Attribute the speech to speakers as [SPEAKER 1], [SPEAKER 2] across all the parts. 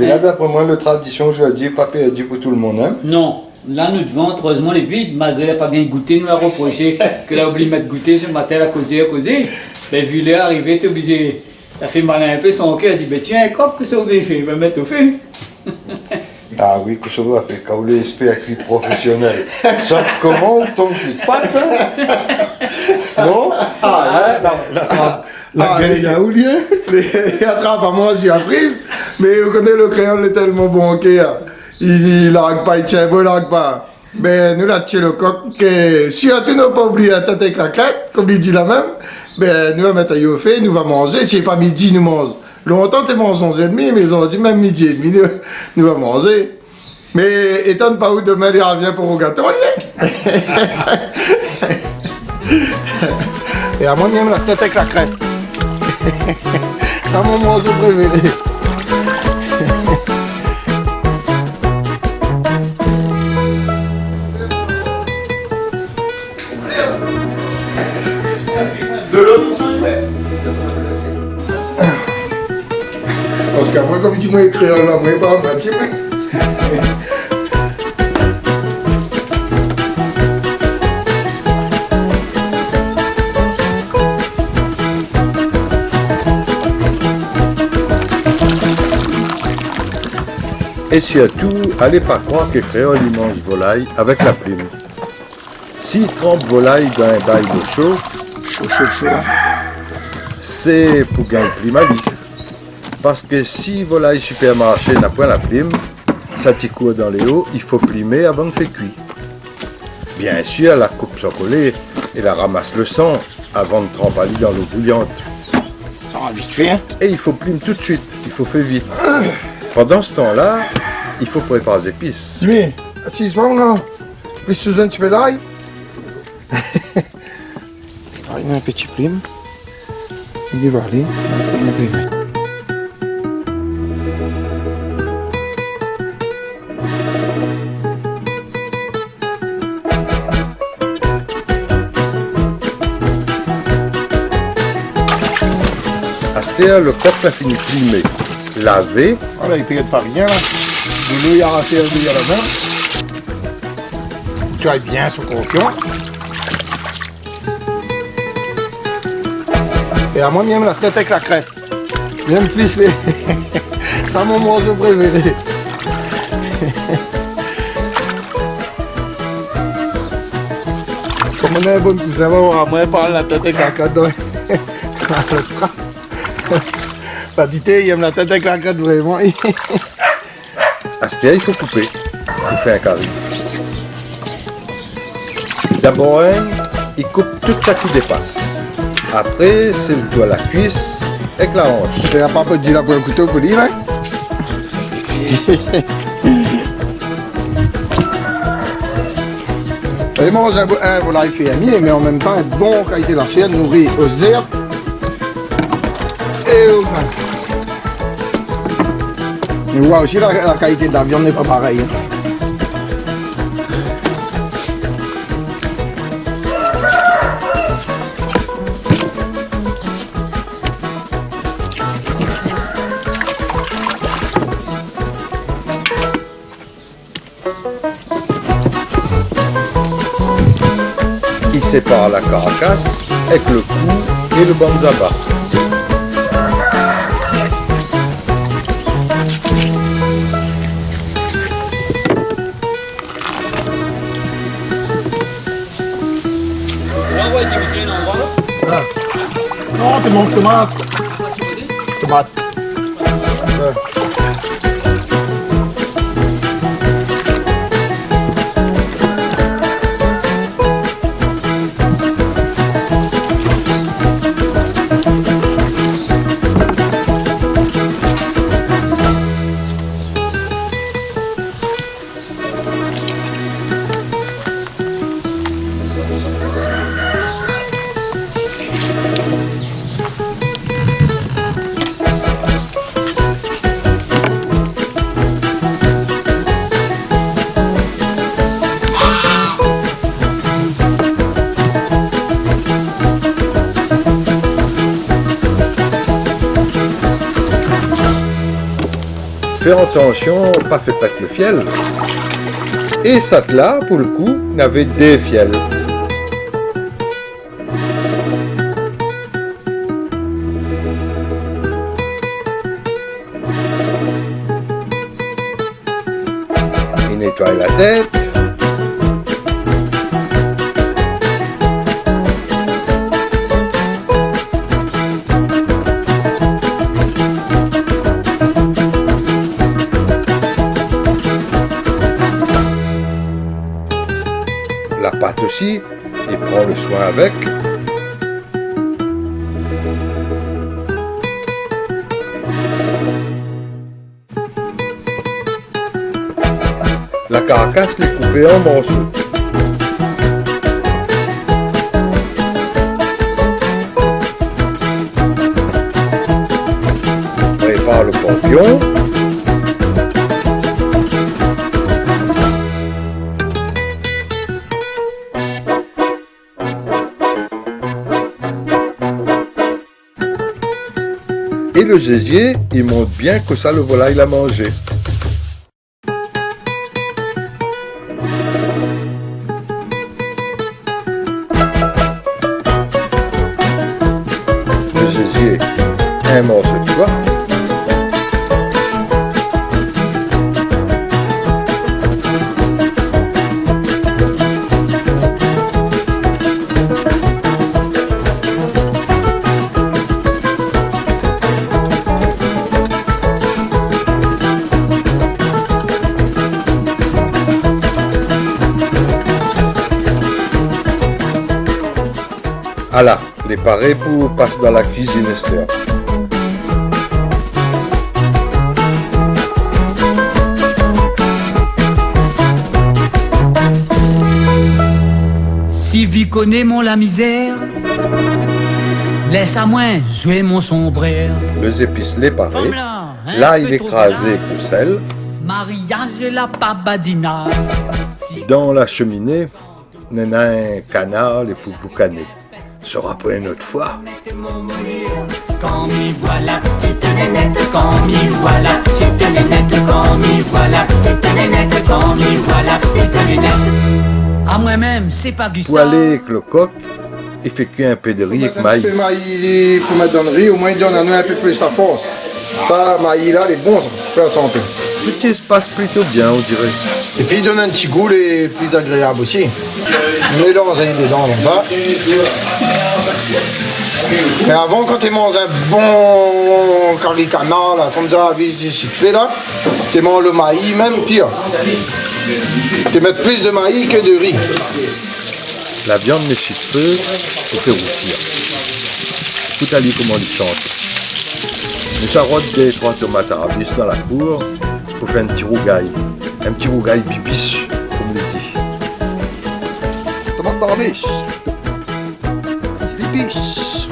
[SPEAKER 1] Mais là, d'après moi, la tradition, je dis, papa a dit pour tout le monde. Hein?
[SPEAKER 2] Non, là nous devons, heureusement, les vides, malgré la pas bien goûté, nous la reproché, que l'a oublié de mettre goûter ce matin, à causer. Ben, vu l'heure arriver, t'es obligé. Elle a fait malin un peu, son cœur a dit, ben tiens, comme que ça vous fait, ben mettre au feu.
[SPEAKER 1] Ah oui, que ça va faire, quand vous l'esprit avec les professionnels. Sauf comment on tombe sur de patte, hein? Non?
[SPEAKER 3] La gueule à Oulien, il attrape à moi aussi à prise, mais vous connaissez le créole est tellement bon il largue pas, il tient bon, il largue pas. Ben nous là tué le coq, que si tu n'as pas oublié la tête avec la crête, comme il dit la même, ben nous va mettre à au fait, nous va manger, si pas midi nous mange. Longtemps tu manges 11h30, mais on dit même midi et demi, nous va manger. Mais étonne pas où demain il revient pour au gâteau, et à moi même la tête avec la crête. C'est mon morceau préféré.
[SPEAKER 1] De l'autre,
[SPEAKER 3] parce qu'après, comme tu m'as écrit là, moi, pas à moitié.
[SPEAKER 1] Et surtout, allez pas croire que créole il mange volaille avec la plume. S'il trempe volaille dans un bail d'eau chaud, c'est pour gagner plume à lui. Parce que si volaille supermarché n'a pas la plume, ça t'y court dans les hauts, il faut plumer avant de faire cuire. Bien sûr, la coupe sans coller et la ramasse le sang avant de tremper dans l'eau bouillante.
[SPEAKER 3] Ça va vite faire.
[SPEAKER 1] Et il faut plume tout de suite, il faut faire vite. Pendant ce temps-là, il faut préparer les épices.
[SPEAKER 3] Mais, assise-moi, là. Plus sous un petit peu d'ail. Il y a un petit plume. Il va aller.
[SPEAKER 1] À ce moment-là, le coq a fini de plumer. Laver.
[SPEAKER 3] Voilà, il peut être pas rien, là. De l'eau, il y a rassé à la main. Tu as bien ce copion. Et à moi, même la tête avec la crête. J'aime plus les... C'est mon morceau préféré. Comme on est un bon cousin, on va moins parler la tête avec la crête dans le strap. Pas dit, il aime la tête avec la crête vraiment.
[SPEAKER 1] À ce moment-là, il faut couper. Pour faire un carré. D'abord, il coupe tout ça qui dépasse. Après, c'est le doigt à la cuisse avec la hanche.
[SPEAKER 3] Tu n'as pas dit là pour un couteau pour dire, hein? Il mange un volaille fermier, mais en même temps, une bonne qualité d'assiette, nourri aux herbes et au grain. Mais ouais, aussi la qualité de la viande n'est pas pareille. Hein.
[SPEAKER 1] Il sépare la carcasse avec le cou et le banzaba.
[SPEAKER 3] Non, tu manques tomate. Tomate.
[SPEAKER 1] faire attention, pas fait pète le fiel. Et ça là, pour le coup, n'avait des fiels. Il nettoie la tête. La pâte aussi, il prend le soin avec. La carcasse est coupée en morceaux. On prépare le campion. Et le gésier, il montre bien que ça, le volaille l'a mangé. Le gésier, un morceau de bois. Voilà, les parés pour passer dans la cuisine, Esther.
[SPEAKER 4] Si vous connaissez mon la misère, laisse à moi jouer mon sombrère.
[SPEAKER 1] Les épices, les parés. Là, il est écrasé pour sel.
[SPEAKER 4] Mariage la pabadina.
[SPEAKER 1] Dans la cheminée, il y a un canard, les pour boucaner. Sera pour une autre fois.
[SPEAKER 4] Quand m'y voilà, petite nénette, quand m'y voilà, petite nénette, quand m'y voilà, petite nénette, quand m'y voilà, petite nénette. À moi-même, c'est pas Gustave.
[SPEAKER 1] Pour aller avec le coq, il fait cuire un peu de riz avec maïs.
[SPEAKER 3] Maïs pour mettre dans le riz, au moins il donne un peu plus sa force. Ça, maïs là, il est bon, ça, pour la santé.
[SPEAKER 1] Tout se passe plutôt bien, on dirait.
[SPEAKER 3] Et puis il donne un petit goût et plus agréable aussi. On mélange dedans comme ça. Mais avant, quand tu manges un bon curry canard, là, comme ça, avec du sucré, là, tu manges le maïs, même pire. Tu mets plus de maïs que de riz.
[SPEAKER 1] La viande méchie de feu, il fait roussir. Écoute Ali comment il chante. Nous charrotte des 3 tomates arabisques dans la cour pour faire un petit rougail. Un petit rougail bibiche, comme on dit. Tomate arabisque. Bibiche.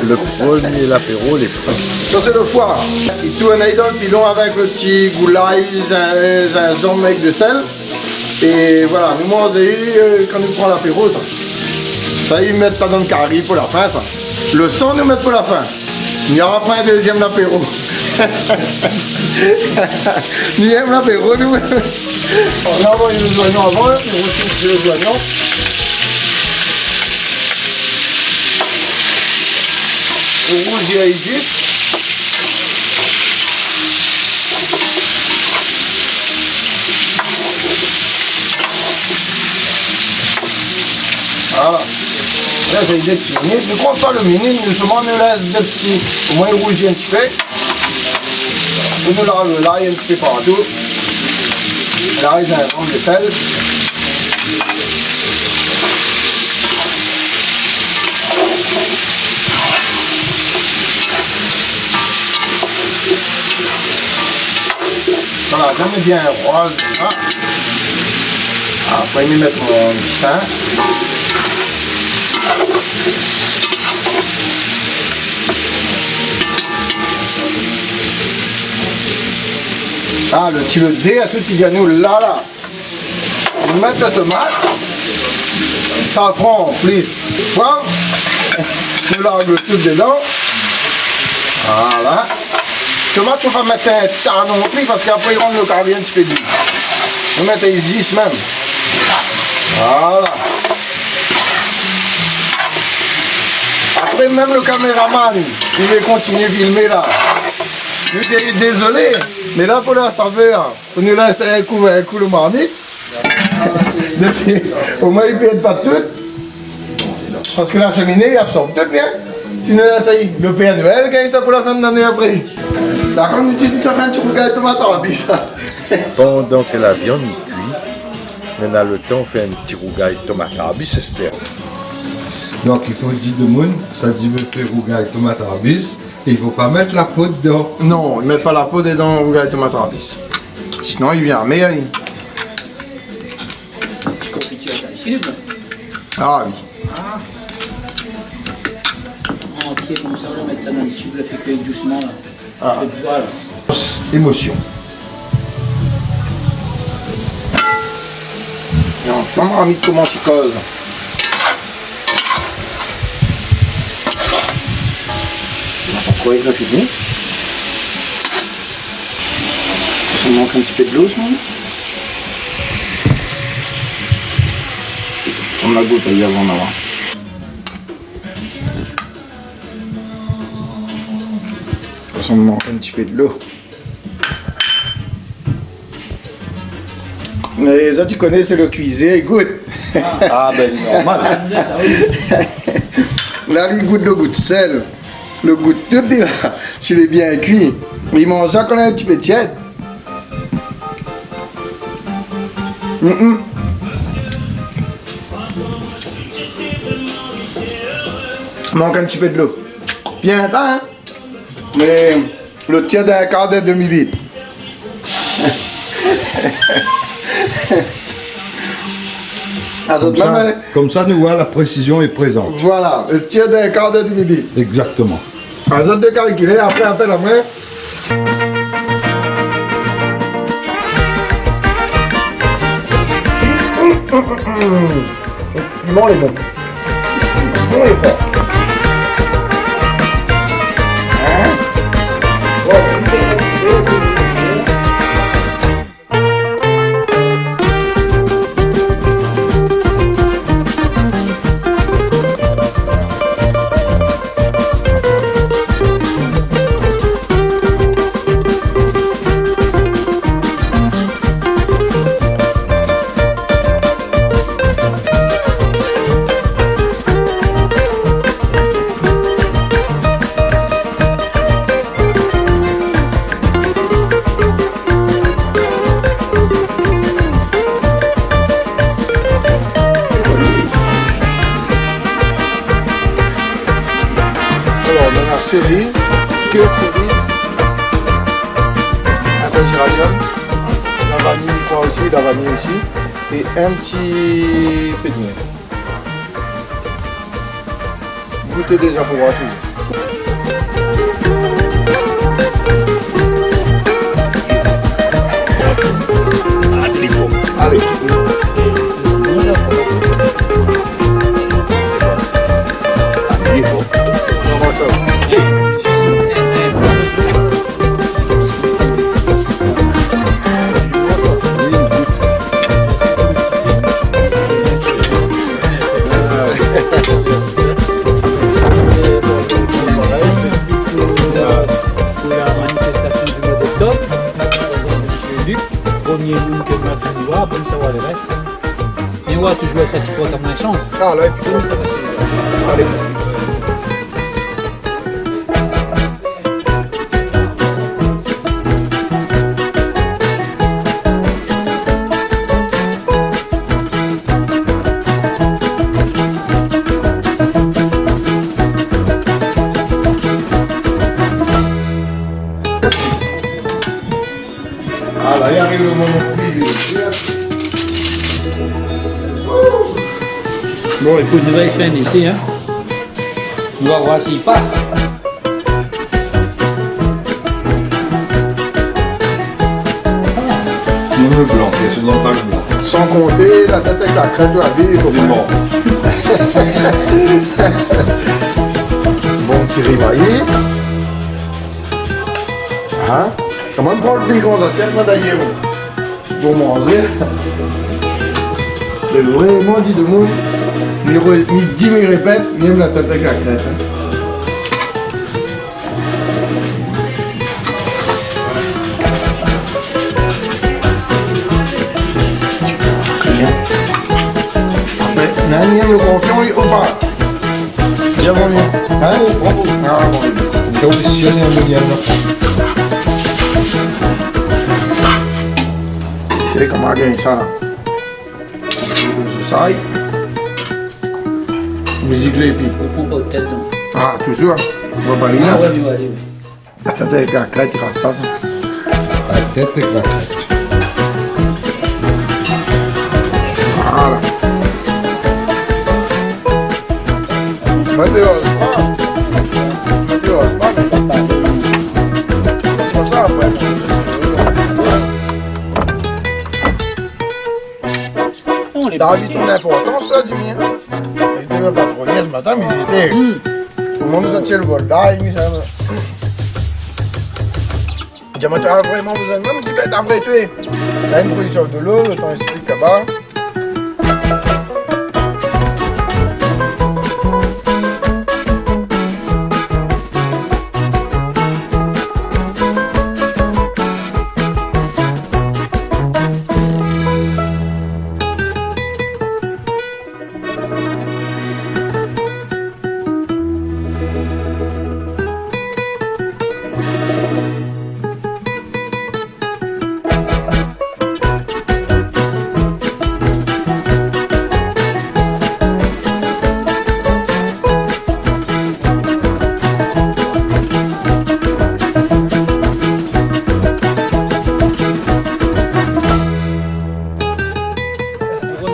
[SPEAKER 1] Le premier l'apéro, les fruits.
[SPEAKER 3] Ça c'est le foie. Il tourne un idole, puis l'on avec le petit goulaï, un jambe avec de sel. Et voilà, nous mangeons quand nous prenons l'apéro, ça. Ça, ils ne mettent pas dans le carré pour la fin, ça. Le sang, nous mettent pour la fin. Il n'y aura pas un deuxième apéro. Ni même l'apéro, nous. On a envoyé les oignons avant, nous aussi les oignons. On rouge et juste. Voilà. Là j'ai des petits minutes. Ne compte pas le minute, nous seulement nous laisse des petits. Au moins le rouge un petit peu. On nous lave l'ail un petit peu partout. L'ail j'ai un peu de sel. Voilà, j'en mets bien rose. Ah. Après, je vais mettre mon petit pain. Ah, le petit dé à tout petit ganou là. On met la tomate. Safran, plus. Poivre. On largue tout dedans. Voilà. Tomate, on va mettre un tas non plus parce qu'après il rentre le carré un petit peu d'huile. On va mettre les 10 même. Voilà. Après même le caméraman, il va continuer à filmer là. Je suis désolé, mais là pour la saveur, on nous laisse un coup de marmite. Au moins il ne perd pas tout. Parce que la cheminée il absorbe tout bien. Sinon ça y est, le Père Noël gagne ça pour la fin de l'année après. Là quand on utilise ça fait un petit coup de tomate en bis.
[SPEAKER 1] Pendant que la viande cuit, on a le temps de faire un petit rougail tomate arbis, c'est donc il faut dire de monde, ça dit me faire rougail tomate arbis, et il ne faut pas mettre la peau dedans.
[SPEAKER 3] Non, ils ne mettent pas la peau dedans au gars tomate en bis. Sinon il vient meilleur.
[SPEAKER 2] Un petit confiture, ça ici, les blancs.
[SPEAKER 3] Ah oui.
[SPEAKER 2] Entier comme ça, on va mettre ça dans le sucre, le fait cuire doucement là.
[SPEAKER 3] Ah.
[SPEAKER 2] Voilà.
[SPEAKER 1] Émotion.
[SPEAKER 3] Et on entend ami comment il cause. Pourquoi il a fini? Ça manque un petit peu de l'eau ce moment. On a goûté hier avant d'avoir. Ça me manque un petit peu de l'eau. Mais ça tu connais, c'est le cuisinier, il goûte.
[SPEAKER 1] Ah ben normal.
[SPEAKER 3] Là il goûte le goût de sel, le goût de tout là, s'il est bien cuit. Il mange ça quand il est un petit peu tiède. Manque un petit peu de l'eau. Bien, hein? Mais le tiède est un quart de demi-litre.
[SPEAKER 1] Comme ça, nous voyons la précision est présente.
[SPEAKER 3] Voilà, le tiède est un quart de demi-litre.
[SPEAKER 1] Exactement.
[SPEAKER 3] Az autres de calculer, après appel à main. Bon les bons. Bon les bons. Cerise, que de cerise, un peu de géranium, la vanille, je crois aussi, la vanille aussi, et un petit peu de miel. Goûtez déjà pour voir tout. Allez.
[SPEAKER 2] Premier moon que ma fille voit, après ça va le reste. Et moi, tu joues à ça, tu prends ta moins chance.
[SPEAKER 3] Ah là, et puis
[SPEAKER 2] Ça va se
[SPEAKER 3] allez. Ah là, il arrive le moment.
[SPEAKER 2] Bon, écoute, nouvelle fin ici, hein. On va voir s'il passe.
[SPEAKER 1] Le blanc, c'est dans pas le blanc.
[SPEAKER 3] Sans compter la tête avec la crête de la vie.
[SPEAKER 1] Bon.
[SPEAKER 3] Bon petit riz maillé. Hein? Comment on prend le plus gros assiette, moi d'ailleurs? Pour manger. Mais vraiment, dit de mots, ni 10 000 répètes, ni même la tête avec la crête. Hein. Après, Nani aime le confiant, il au pas. Bien bon mieux. Hein? Bravo. Ah, bon.
[SPEAKER 1] Il est auditionné en mondial.
[SPEAKER 3] Tu sais comment gagner ça? C'est ça. Musique j'ai puis.
[SPEAKER 2] On prend pas de tête, non.
[SPEAKER 3] Ah, toujours. On va pas aller
[SPEAKER 2] Ah
[SPEAKER 3] là.
[SPEAKER 2] ouais, mais ouais, ouais.
[SPEAKER 3] La tête avec la crête, il rate pas ça.
[SPEAKER 1] La tête est grave.
[SPEAKER 3] Voilà. Mathéos, comme ça après.
[SPEAKER 2] Non, les
[SPEAKER 3] T'as
[SPEAKER 2] paquets.
[SPEAKER 3] vu ton importance là du mien? J'étais même pas trop bien ce matin, mais j'étais. Tout le monde nous a tiré le vol d'ail, mais ça. Il dit, mais tu as vraiment besoin de moi? Je dis, ben t'as vrai tué. T'as une position de l'eau, le temps explique là-bas.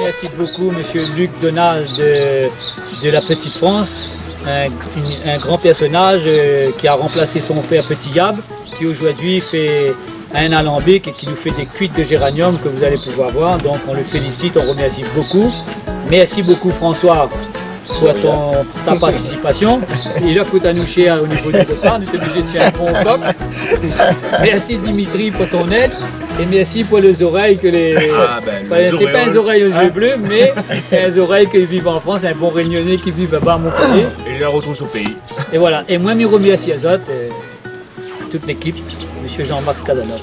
[SPEAKER 2] Merci beaucoup, Monsieur Luc Donald de la Petite France, un grand personnage qui a remplacé son frère Petit Yab, qui aujourd'hui fait un alambic et qui nous fait des cuites de géranium que vous allez pouvoir voir. Donc on le félicite, on remercie beaucoup. Merci beaucoup François pour ta participation. Il a coûté à nous cher au niveau du départ, nous sommes obligés de faire un bon bloc. Merci Dimitri pour ton aide. Et merci pour les oreilles que les... c'est pas les oreilles aux yeux bleus, mais c'est les oreilles qui vivent en France, un bon réunionnais qui vit là-bas à Montpellier.
[SPEAKER 5] Et je la retrouve sur le pays.
[SPEAKER 2] Et voilà. Et moi, je remercie à toute l'équipe, monsieur Jean-Marc Casanov.